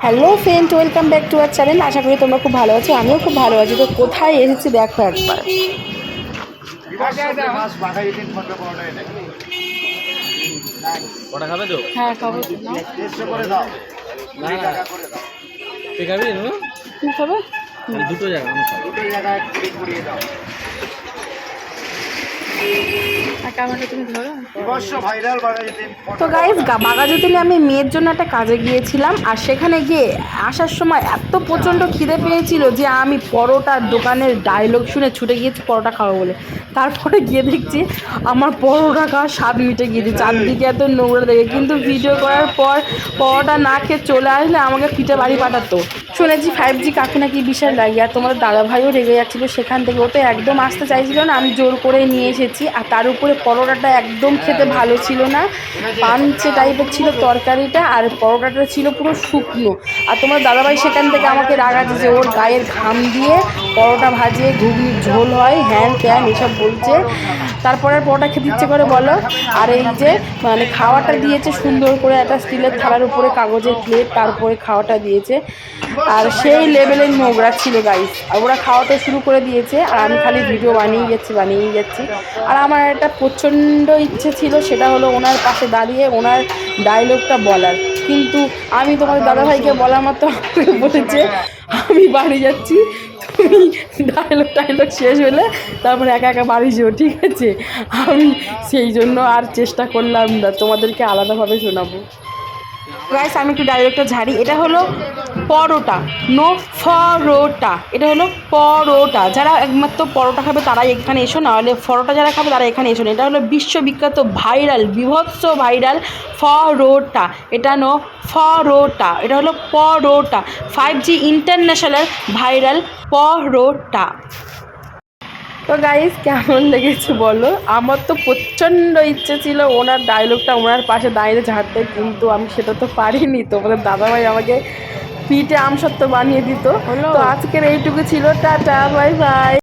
Hello friend, welcome back to our channel. আশা করি তোমরা খুব ভালো আছো, আমিও খুব ভালো আছি। তো কোথায় এসেছি দেখো একবার। কটা খাবে তো? হ্যাঁ, খাবো। ঠিক আছে, কি খাবে? দুটো জায়গা আমি খাবো। তো গাইজ, বাঘাযতীনে আমি মেয়ের জন্য একটা কাজে গিয়েছিলাম, আর সেখানে গিয়ে আসার সময় এত প্রচণ্ড খিদে পেয়েছিল যে আমি পরোটার দোকানের ডায়লগ শুনে ছুটে গিয়েছি পরোটা খাবো বলে। তারপরে গিয়ে দেখছি আমার পরোটা খাওয়ার স্বাদ মিটে গিয়েছে, চারদিকে এত নোংরা দেখে। কিন্তু ভিডিও করার পর পরোটা না খেয়ে চলে আসলে আমাকে পিঠে বাড়ি পাঠাতো। শুনেছি 5G কাকু নাকি বিশাল লাগে, আর তোমার দাদাভাইও রেগে যাচ্ছিলো সেখান থেকে। ও তো একদম আসতে চাইছিল না, আমি জোর করে নিয়ে এসেছি। আর তার উপরে পরোটাটা একদম খেতে ভালো ছিল না, পাঞ্চে টাইপের ছিল তরকারিটা, আর পরোটাটা ছিল পুরো শুকনো। আর তোমার দাদাভাই সেখান থেকে আমাকে রাগাচ্ছে যে ওর গায়ের ঘাম দিয়ে পরোটা ভাজিয়ে ঘুগনির ঝোল হয়, হ্যান ত্যান এসব বলছে। তারপরে আর পরোটা খেতে ইচ্ছে করে বলো। আর এই যে মানে খাওয়াটা দিয়েছে সুন্দর করে একটা স্টিলের থালার উপরে, কাগজের প্লেট, তারপরে খাওয়াটা দিয়েছে। আর সেই লেভেলের নোংরা ছিল গাইস। আর ওরা খাওয়াতে শুরু করে দিয়েছে, আর আমি খালি ভিডিও বানিয়েই যাচ্ছি। আর আমার একটা প্রচণ্ড ইচ্ছে ছিল, সেটা হলো ওনার পাশে দাঁড়িয়ে ওনার ডায়লগটা বলার। কিন্তু আমি তোমার দাদাভাইকে বলার মতো বলেছে আমি বাড়ি যাচ্ছি, তুমি ডায়লগ শেষ হলে তারপরে একা একা বাড়ি যেও, ঠিক আছে? আমি সেই জন্য আর চেষ্টা করলাম না, তোমাদেরকে আলাদাভাবে শোনাবো। গাইস, আমি একটু ডায়লগটা ঝাড়ি। এটা হলো পরোটা, নো ফরোটা। এটা হলো পরোটা। যারা একমাত্র পরোটা খাবে তারাই এখানে এসো, নাহলে ফরোটা যারা খাবে তারা এখানে এসো না। এটা হলো বিশ্ববিখ্যাত ভাইরাল, বিভৎস ভাইরাল ফরোটা। এটা নো ফরোটা, এটা হলো পরোটা। 5G ইন্টারন্যাশনাল ভাইরাল পরোটা। তো গাইস, কেমন লেগেছে বলো? আমার তো প্রচণ্ড ইচ্ছে ছিল ওনার ডায়লগটা ওনার পাশে দাঁড়িয়ে ঝাড়তে, কিন্তু আমি সেটা তো পারিনি। তোমাদের দাদাভাই আমাকে পিঠে আমসত্ত্ব বানিয়ে দিত। তো আজকের এইটুকু ছিল, টাটা, বাই বাই।